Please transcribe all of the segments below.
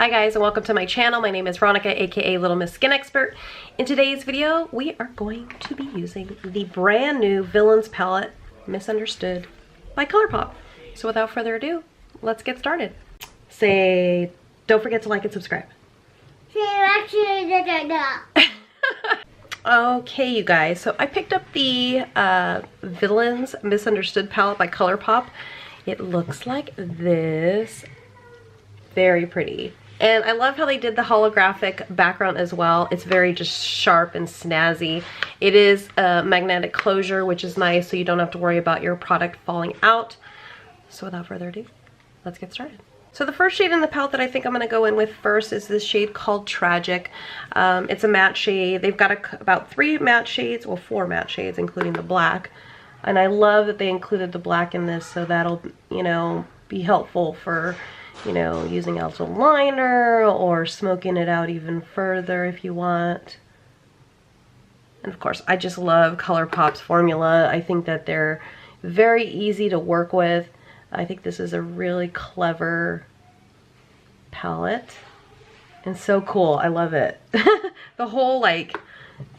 Hi guys, and welcome to my channel. My name is Veronica, aka Littlemisskinxpert. In today's video, we are going to be using the brand new Villains palette, Misunderstood, by Colourpop. So without further ado, let's get started. Don't forget to like and subscribe. Okay, you guys, so I picked up the Villains Misunderstood palette by Colourpop. It looks like this. Very pretty. And I love how they did the holographic background as well. It's very just sharp and snazzy. It is a magnetic closure, which is nice, so you don't have to worry about your product falling out. So without further ado, let's get started. So the first shade in the palette that I think I'm going to go in with first is this shade called Tragic. It's a matte shade. They've got about 3 matte shades, well 4 matte shades, including the black. And I love that they included the black in this, so that'll, you know, be helpful for, you know, using as a liner or smoking it out even further if you want. And of course, I just love Colourpop's formula. I think that they're very easy to work with. I think this is a really clever palette and so cool. I love it. The whole like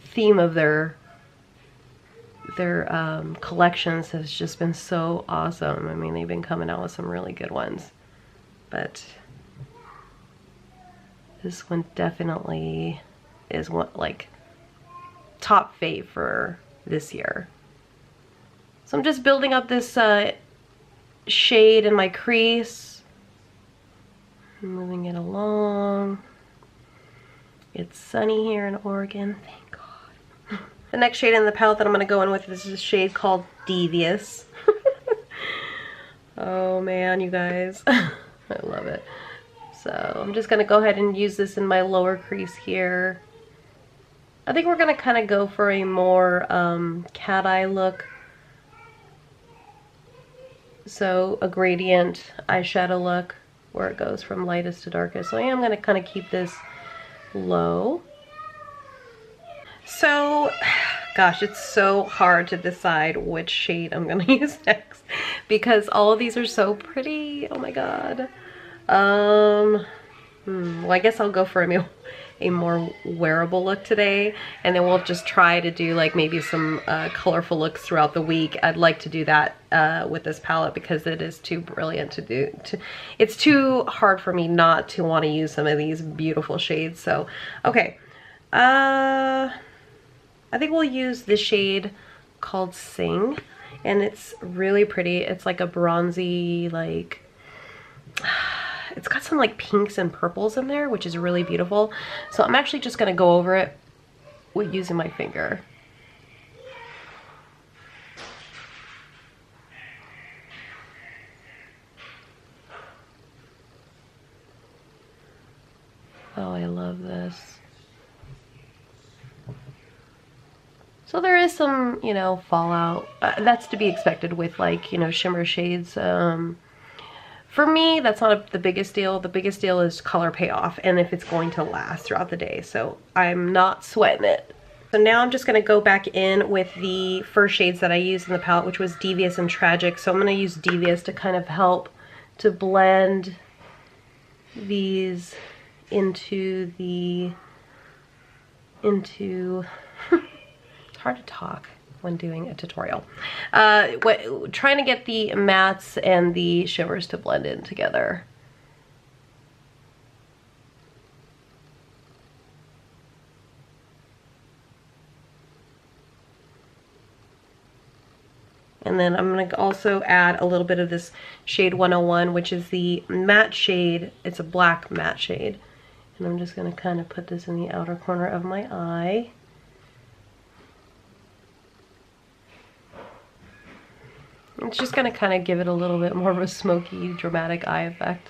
theme of their collections has just been so awesome. I mean, they've been coming out with some really good ones. But this one definitely is one like top fave for this year. So I'm just building up this shade in my crease, moving it along. It's sunny here in Oregon, thank God. The next shade in the palette that I'm going to go in with is a shade called Devious. Oh man, you guys. I love it. So I'm just going to go ahead and use this in my lower crease here. I think we're going to kind of go for a more cat eye look. So a gradient eyeshadow look where it goes from lightest to darkest. So I am going to kind of keep this low. So, gosh, it's so hard to decide which shade I'm going to use next because all of these are so pretty. Oh my god. Well, I guess I'll go for a more wearable look today, and then we'll just try to do like maybe some colorful looks throughout the week. I'd like to do that with this palette because it is too brilliant to do. It's too hard for me not to want to use some of these beautiful shades. So, okay. I think we'll use this shade called Sing, and it's really pretty. It's like a bronzy, like, it's got some like pinks and purples in there, which is really beautiful. So I'm actually just gonna go over it with using my finger. Oh, I love this. So there is some, you know, fallout. That's to be expected with like, you know, shimmer shades. For me, that's not the biggest deal. The biggest deal is color payoff and if it's going to last throughout the day. So I'm not sweating it. So now I'm just going to go back in with the first shades that I used in the palette, which was Devious and Tragic. So I'm going to use Devious to kind of help to blend these into it's hard to talk when doing a tutorial. Trying to get the mattes and the shimmers to blend in together. And then I'm going to also add a little bit of this shade 101, which is the matte shade. It's a black matte shade. And I'm just going to kind of put this in the outer corner of my eye. It's just going to kind of give it a little bit more of a smoky, dramatic eye effect.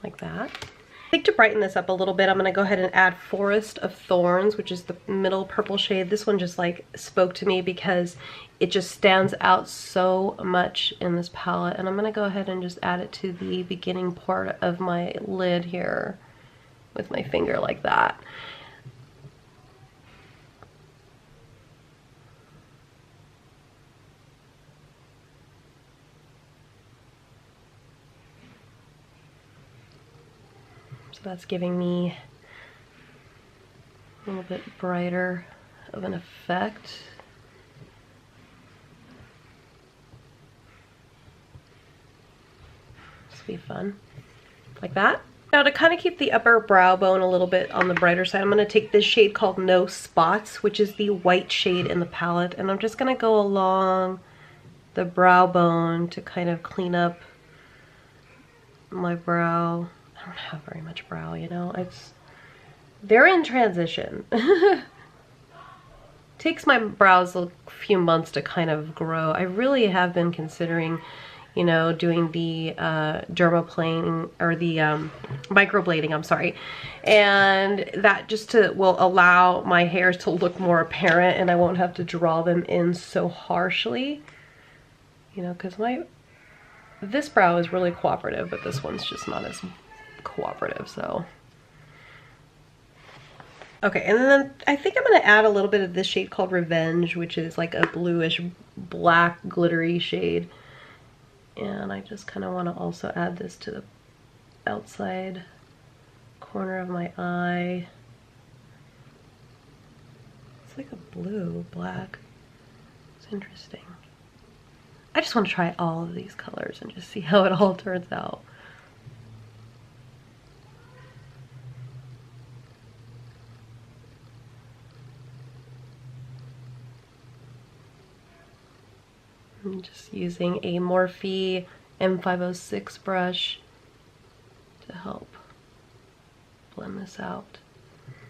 Like that. I think to brighten this up a little bit, I'm going to go ahead and add Forest of Thorns, which is the middle purple shade. This one just like spoke to me because it just stands out so much in this palette. And I'm going to go ahead and just add it to the beginning part of my lid here with my finger like that. that's giving me a little bit brighter of an effect. This will be fun. Like that. Now to kind of keep the upper brow bone a little bit on the brighter side, I'm going to take this shade called No Spots, which is the white shade in the palette, and I'm just going to go along the brow bone to kind of clean up my brow. I don't have very much brow, you know. They're in transition. Takes my brows a few months to kind of grow. I really have been considering, you know, doing the dermaplaning or the microblading, I'm sorry. And that just will allow my hairs to look more apparent and I won't have to draw them in so harshly. You know, because this brow is really cooperative, but this one's just not as cooperative, so. Okay, and then I think I'm going to add a little bit of this shade called Revenge, which is like a bluish black glittery shade. And I just kind of want to also add this to the outside corner of my eye. It's like a blue, black. It's interesting. I just want to try all of these colors and just see how it all turns out. I'm just using a Morphe M506 brush to help blend this out.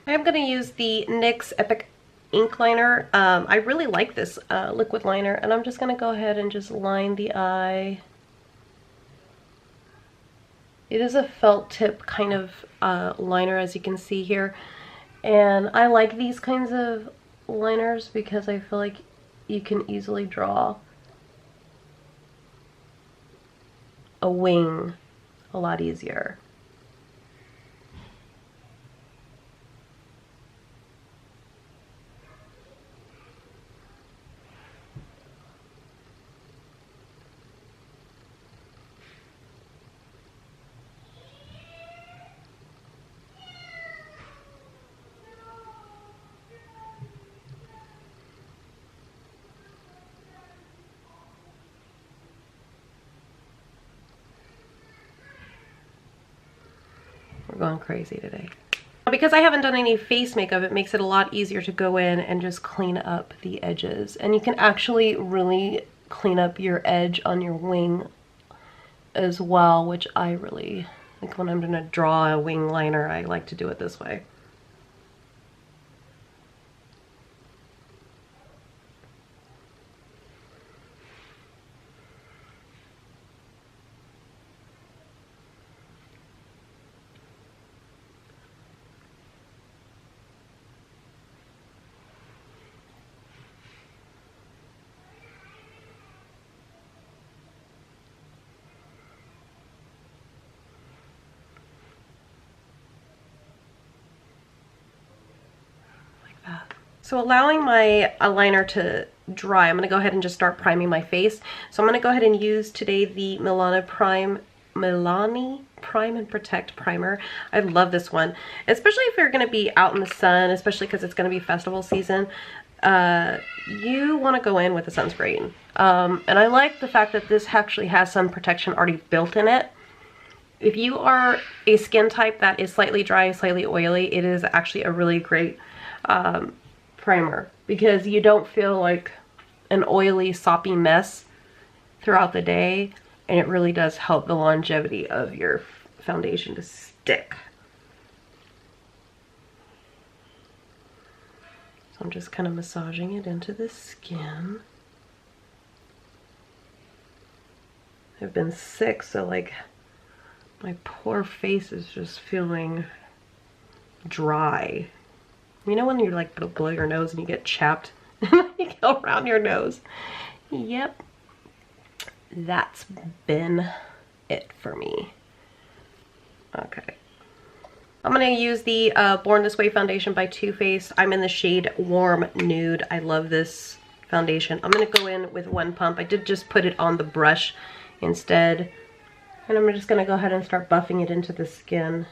I'm going to use the NYX Epic ink liner. I really like this liquid liner, and I'm just going to go ahead and just line the eye. It is a felt tip kind of liner, as you can see here, and I like these kinds of liners because I feel like you can easily draw a wing a lot easier. We're going crazy today. Because I haven't done any face makeup, it makes it a lot easier to go in and just clean up the edges. And you can actually really clean up your edge on your wing as well, which I really like. When I'm going to draw a wing liner, I like to do it this way. So allowing my eyeliner to dry, I'm going to go ahead and just start priming my face. So I'm going to go ahead and use today the Milani Prime and Protect Primer. I love this one, especially if you're going to be out in the sun, especially because it's going to be festival season. You want to go in with a sunscreen. And I like the fact that this actually has sun protection already built in it. If you are a skin type that is slightly dry, slightly oily, it is actually a really great primer, because you don't feel like an oily, soppy mess throughout the day, and it really does help the longevity of your foundation to stick. So I'm just kind of massaging it into the skin. I've been sick, so like my poor face is just feeling dry. You know when you like blow your nose and you get chapped and you go around your nose? Yep. That's been it for me. Okay. I'm going to use the Born This Way foundation by Too Faced. I'm in the shade Warm Nude. I love this foundation. I'm going to go in with one pump. I did just put it on the brush instead. And I'm just going to go ahead and start buffing it into the skin.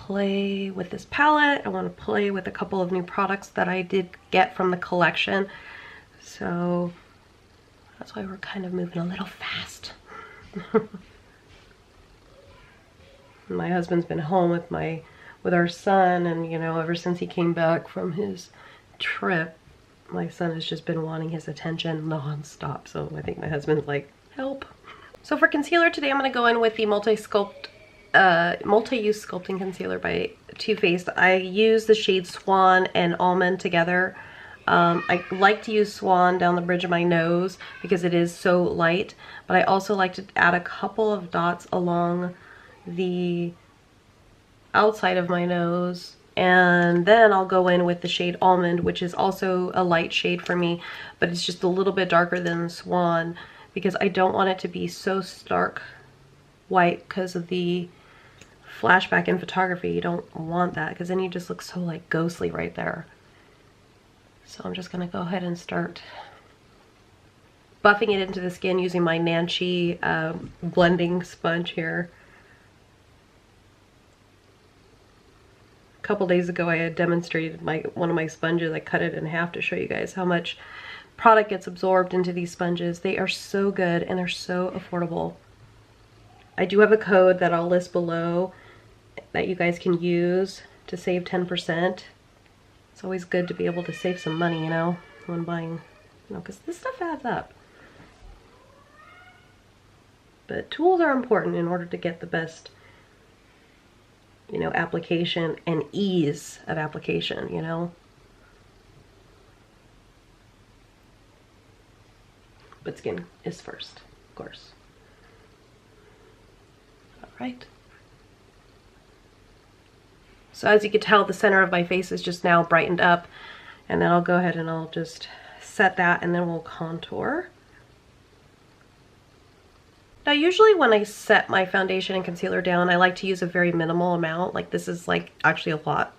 play with this palette. I want to play with a couple of new products that I did get from the collection. So that's why we're kind of moving a little fast. My husband's been home with our son, and you know, ever since he came back from his trip, my son has just been wanting his attention non-stop. So I think my husband's like, help. So for concealer today, I'm going to go in with the multi-use sculpting concealer by Too Faced. I use the shade Swan and Almond together. I like to use Swan down the bridge of my nose because it is so light, but I also like to add a couple of dots along the outside of my nose, and then I'll go in with the shade Almond, which is also a light shade for me, but it's just a little bit darker than Swan because I don't want it to be so stark white because of the flashback in photography. You don't want that because then you just look so like ghostly right there. So I'm just going to go ahead and start buffing it into the skin using my Nancy blending sponge here. A couple days ago I had demonstrated one of my sponges. I cut it in half to show you guys how much product gets absorbed into these sponges. They are so good and they're so affordable. I do have a code that I'll list below that you guys can use to save 10%. It's always good to be able to save some money, you know, when buying, you know, because this stuff adds up. But tools are important in order to get the best, you know, application and ease of application, you know. But skin is first, of course. All right. So as you can tell, the center of my face is just now brightened up, and then I'll go ahead and I'll just set that, and then we'll contour. Now usually when I set my foundation and concealer down, I like to use a very minimal amount. Like this is like actually a lot.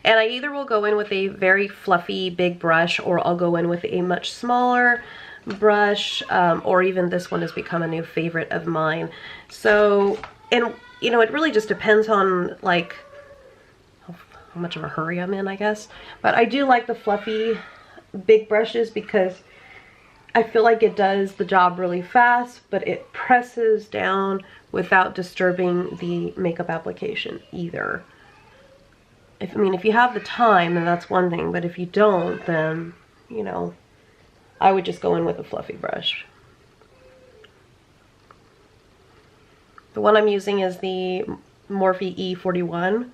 And I either will go in with a very fluffy big brush, or I'll go in with a much smaller brush, or even this one has become a new favorite of mine. So, and you know, it really just depends on like how much of a hurry I'm in, I guess. But I do like the fluffy big brushes because I feel like it does the job really fast, but it presses down without disturbing the makeup application either. I mean, if you have the time, then that's one thing, but if you don't, then, you know, I would just go in with a fluffy brush. The one I'm using is the Morphe E41.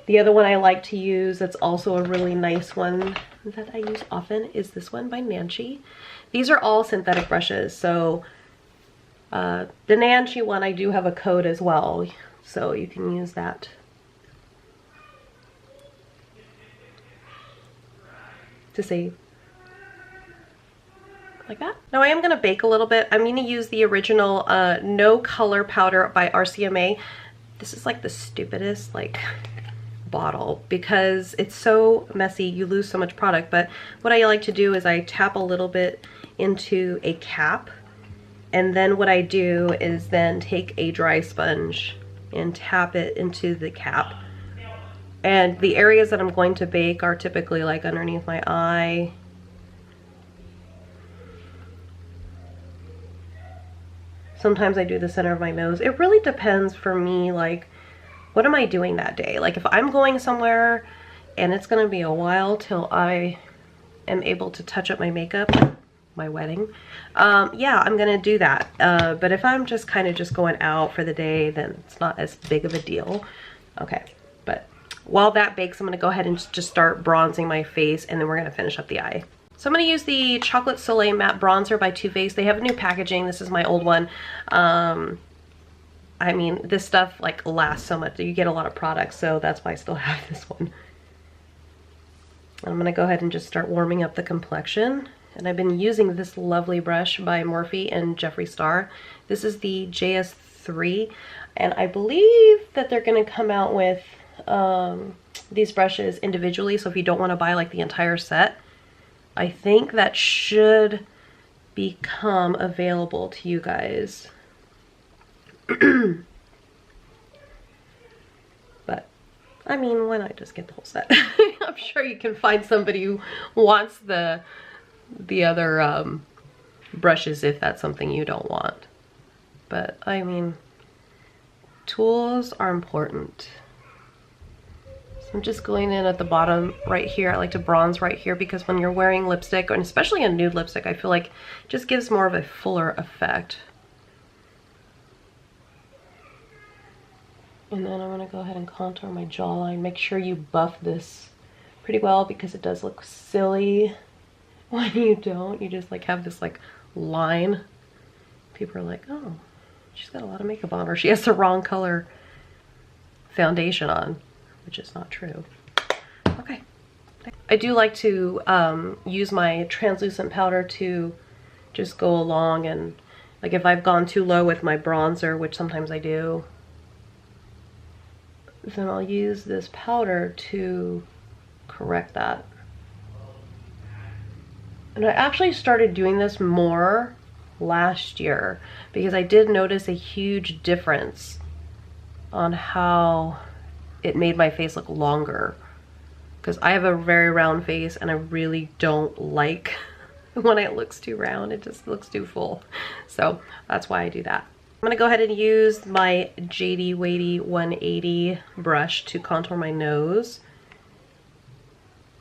The other one I like to use that's also a really nice one that I use often is this one by Nancy. These are all synthetic brushes, so the Nancy one I do have a code as well, so you can use that. To save. Like that. Now I am going to bake a little bit. I'm going to use the original No Color Powder by RCMA. This is like the stupidest like bottle because it's so messy. You lose so much product, but what I like to do is I tap a little bit into a cap, and then what I do is then take a dry sponge and tap it into the cap. And the areas that I'm going to bake are typically like underneath my eye, sometimes I do the center of my nose. It really depends for me, like what am I doing that day? Like if I'm going somewhere and it's gonna be a while till I am able to touch up my makeup, my wedding, yeah, I'm gonna do that. But if I'm just kind of just going out for the day, then it's not as big of a deal. Okay, but while that bakes, I'm gonna go ahead and just start bronzing my face, and then we're gonna finish up the eye. So I'm going to use the Chocolate Soleil Matte Bronzer by Too Faced. They have a new packaging. This is my old one. I mean, this stuff like lasts so much. You get a lot of products, so that's why I still have this one. I'm going to go ahead and just start warming up the complexion. And I've been using this lovely brush by Morphe and Jeffree Star. This is the JS3. And I believe that they're going to come out with these brushes individually. So if you don't want to buy like the entire set, I think that should become available to you guys. But I mean, why not just get the whole set? I'm sure you can find somebody who wants the other brushes if that's something you don't want. But I mean, tools are important. So I'm just going in at the bottom right here. I like to bronze right here because when you're wearing lipstick, and especially a nude lipstick, I feel like it just gives more of a fuller effect. And then I'm gonna go ahead and contour my jawline. Make sure you buff this pretty well because it does look silly when you don't. You just like have this like line. People are like, oh, she's got a lot of makeup on, or she has the wrong color foundation on, which is not true. Okay. I do like to use my translucent powder to just go along, and like if I've gone too low with my bronzer, which sometimes I do, then I'll use this powder to correct that. And I actually started doing this more last year because I did notice a huge difference on how it made my face look longer. Because I have a very round face and I really don't like when it looks too round. It just looks too full. So that's why I do that. I'm gonna go ahead and use my Jady Weighty 180 brush to contour my nose.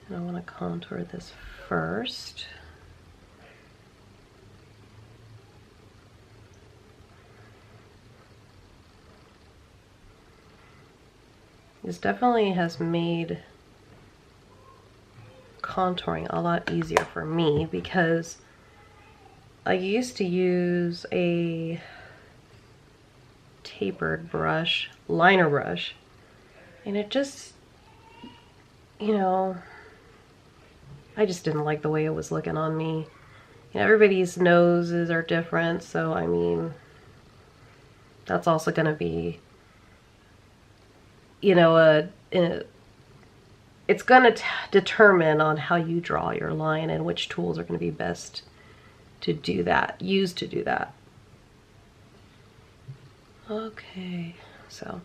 And I wanna contour this first. This definitely has made contouring a lot easier for me because I used to use a tapered brush, liner brush, and it just, you know, I just didn't like the way it was looking on me. You know, everybody's noses are different, so I mean, that's also going to be, you know, it's going to determine on how you draw your line and which tools are going to be best to do that, used to do that. Okay, so.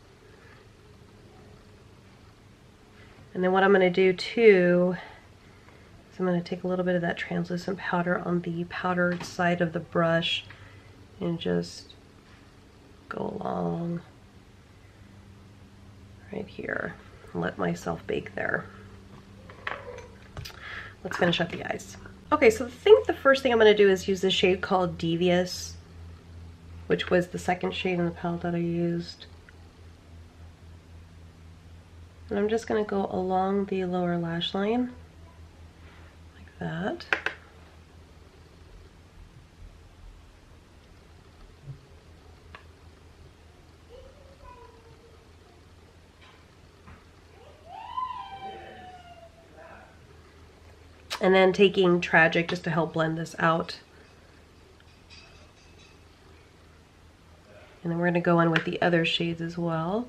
And then what I'm going to do too is I'm going to take a little bit of that translucent powder on the powdered side of the brush and just go along right here and let myself bake there. Let's finish up the eyes. Okay, so I think the first thing I'm going to do is use this shade called Devious, which was the second shade in the palette that I used. And I'm just going to go along the lower lash line, like that. And then taking Tragic just to help blend this out. And then we're going to go in with the other shades as well.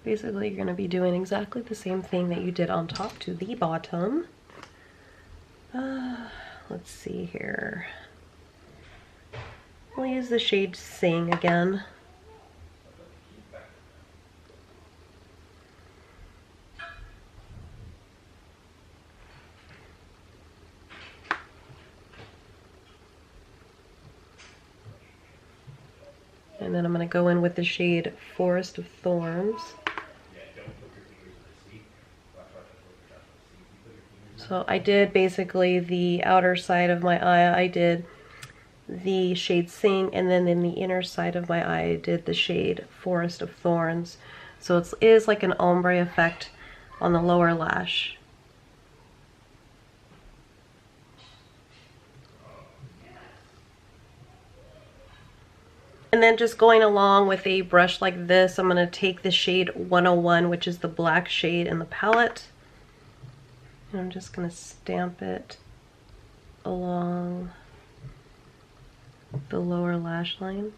Basically, you're going to be doing exactly the same thing that you did on top to the bottom. Let's see here. We'll use the shade Sing again. And then I'm going to go in with the shade Forest of Thorns. So I did basically the outer side of my eye, I did the shade Sing, and then in the inner side of my eye, I did the shade Forest of Thorns. So it is like an ombre effect on the lower lash. And then just going along with a brush like this, I'm going to take the shade 101, which is the black shade in the palette. And I'm just going to stamp it along the lower lash line.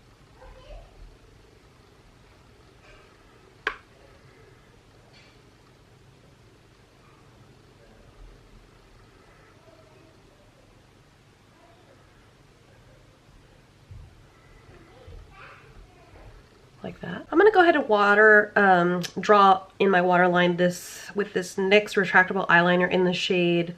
like that. I'm gonna go ahead and draw in my waterline with this NYX retractable eyeliner in the shade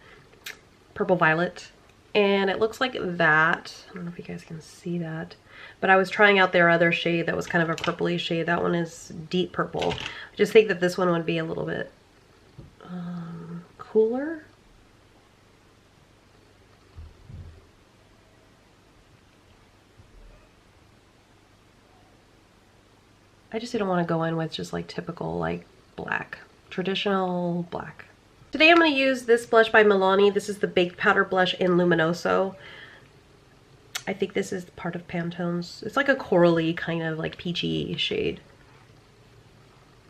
Purple Violet. And it looks like that. I don't know if you guys can see that. But I was trying out their other shade that was kind of a purpley shade. That one is deep purple. I just think that this one would be a little bit cooler. I just didn't want to go in with just like typical like black, traditional black. Today I'm going to use this blush by Milani. This is the Baked Powder Blush in Luminoso. I think this is part of Pantone's. It's like a corally kind of like peachy shade.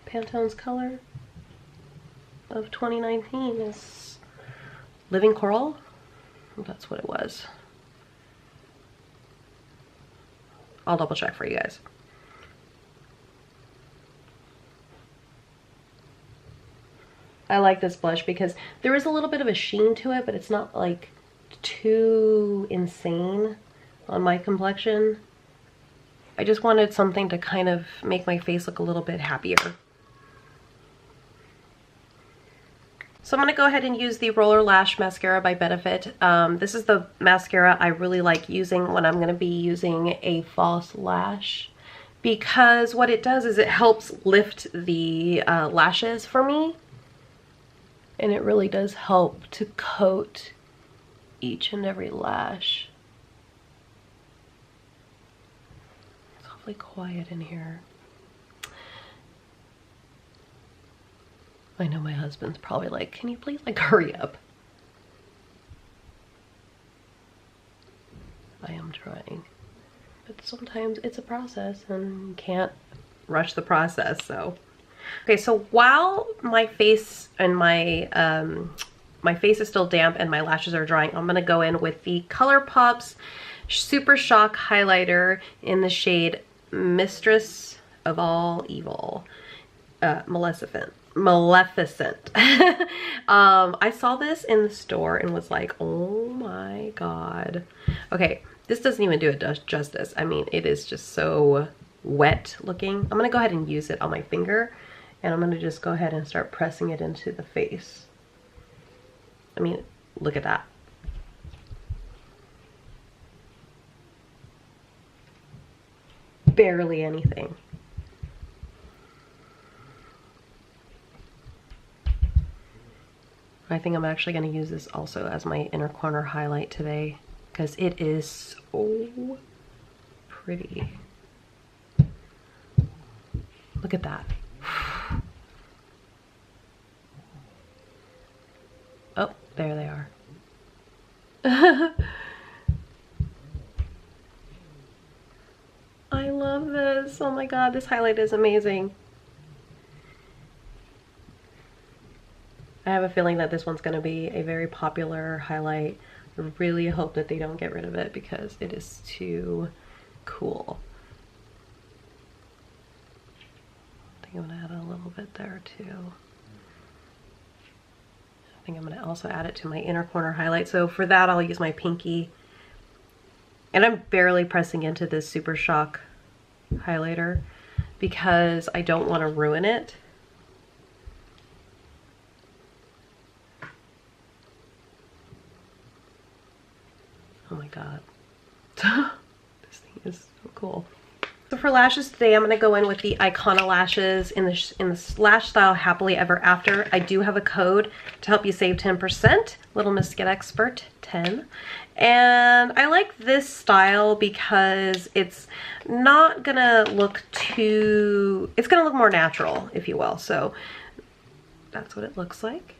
Pantone's color of 2019 is Living Coral. That's what it was. I'll double check for you guys. I like this blush because there is a little bit of a sheen to it, but it's not like too insane on my complexion. I just wanted something to kind of make my face look a little bit happier. So I'm going to go ahead and use the Roller Lash Mascara by Benefit. This is the mascara I really like using when I'm going to be using a false lash, because what it does is it helps lift the lashes for me. And it really does help to coat each and every lash. It's awfully quiet in here. I know my husband's probably like, can you please like hurry up? I am trying. But sometimes it's a process and you can't rush the process, so. Okay, so while my face and my face is still damp and my lashes are drying, I'm gonna go in with the Colourpop's Super Shock highlighter in the shade Mistress of All Evil, Maleficent. I saw this in the store and was like, oh my god. Okay, this doesn't even do it justice. I mean, it is just so wet looking. I'm gonna go ahead and use it on my finger. And I'm going to just go ahead and start pressing it into the face. I mean, look at that. Barely anything. I think I'm actually going to use this also as my inner corner highlight today, because it is so pretty. Look at that. Oh, there they are. I love this. Oh my god, this highlight is amazing. I have a feeling that this one's going to be a very popular highlight. I really hope that they don't get rid of it because it is too cool. I think I'm going to add a little bit there too. I think I'm going to also add it to my inner corner highlight. So for that, I'll use my pinky. And I'm barely pressing into this Super Shock highlighter because I don't want to ruin it. Oh my god. This thing is so cool. So for lashes today, I'm going to go in with the Icona lashes in the Lash Style Happily Ever After. I do have a code to help you save 10%, Littlemisskinxpert 10. And I like this style because it's not going to look too, it's going to look more natural, if you will. So that's what it looks like.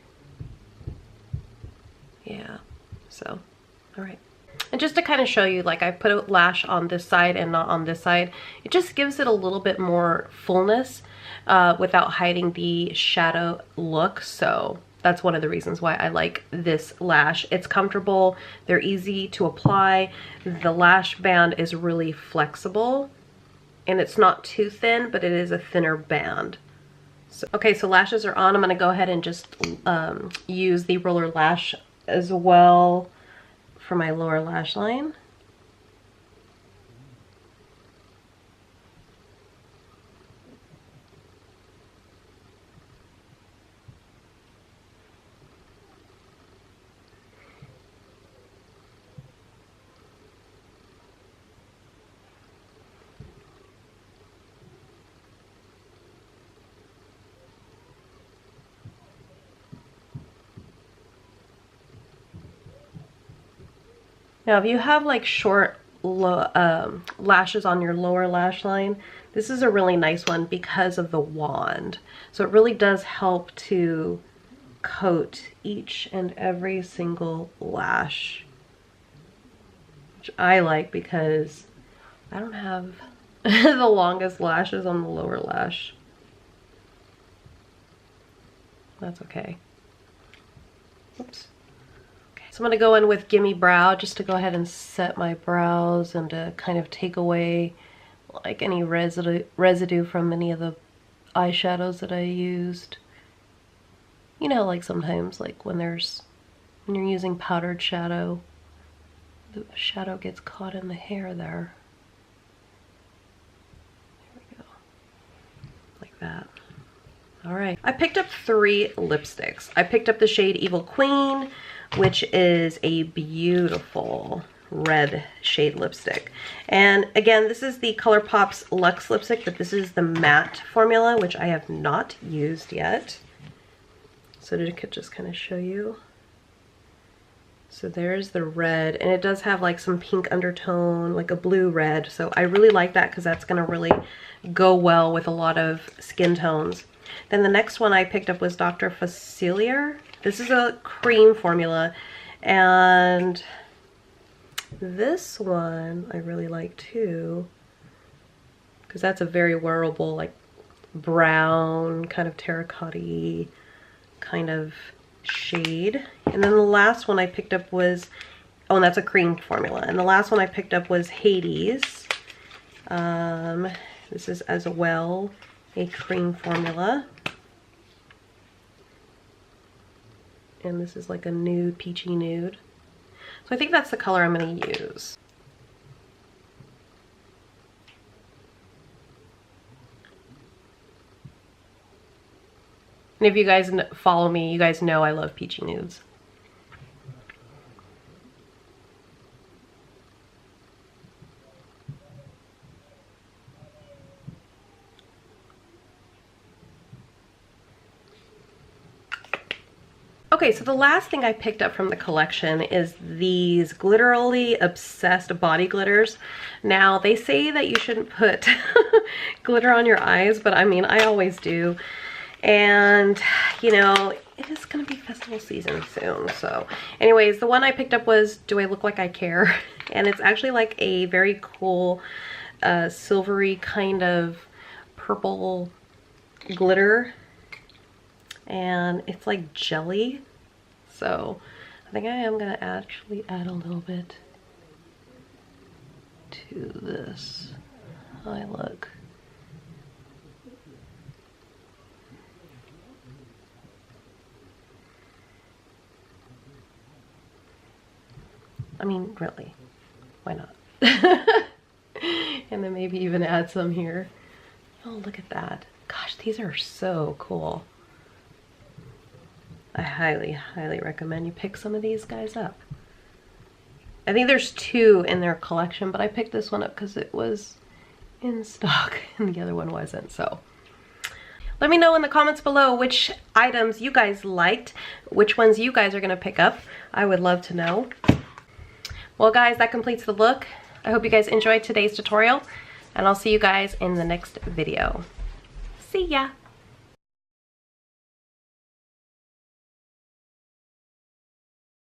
Yeah, so, all right. And just to kind of show you, like I put a lash on this side and not on this side, it just gives it a little bit more fullness without hiding the shadow look. So that's one of the reasons why I like this lash. It's comfortable, they're easy to apply, the lash band is really flexible, and it's not too thin, but it is a thinner band. So, okay, so lashes are on. I'm going to go ahead and just use the roller lash as well for my lower lash line. Now, if you have like short lashes on your lower lash line, this is a really nice one because of the wand. So it really does help to coat each and every single lash, which I like because I don't have the longest lashes on the lower lash. That's okay. Oops. Okay, so I'm going to go in with Gimme Brow just to go ahead and set my brows and to kind of take away like any residue from any of the eyeshadows that I used. You know, like sometimes like when you're using powdered shadow, the shadow gets caught in the hair there. There we go. Like that. Alright, I picked up 3 lipsticks. I picked up the shade Evil Queen, which is a beautiful red shade lipstick. And again, this is the Colourpop's Luxe lipstick, but this is the matte formula, which I have not used yet. So to just kind of show you. So there's the red, and it does have like some pink undertone, like a blue red. So I really like that because that's going to really go well with a lot of skin tones. Then the next one I picked up was Dr. Facilier. This is a cream formula, and this one I really like too because that's a very wearable, like brown, kind of terracotta-y kind of shade. And then the last one I picked up was, oh, and that's a cream formula. And the last one I picked up was Hades. This is as well a cream formula. And this is like a nude, peachy nude. So I think that's the color I'm going to use. And if you guys follow me, you guys know I love peachy nudes. Okay, so the last thing I picked up from the collection is these Glitterally Obsessed Body Glitters. Now, they say that you shouldn't put glitter on your eyes, but I mean, I always do. And, you know, it is going to be festival season soon. So, anyways, the one I picked up was Do I Look Like I Care? And it's actually like a very cool, silvery kind of purple glitter. And it's like jelly. So I think I am going to actually add a little bit to this eye look. I mean, really, why not? And then maybe even add some here. Oh, look at that. Gosh, these are so cool. I highly, highly recommend you pick some of these guys up. I think there's 2 in their collection, but I picked this one up because it was in stock and the other one wasn't. So let me know in the comments below which items you guys liked, which ones you guys are going to pick up. I would love to know. Well guys, that completes the look. I hope you guys enjoyed today's tutorial, and I'll see you guys in the next video. See ya!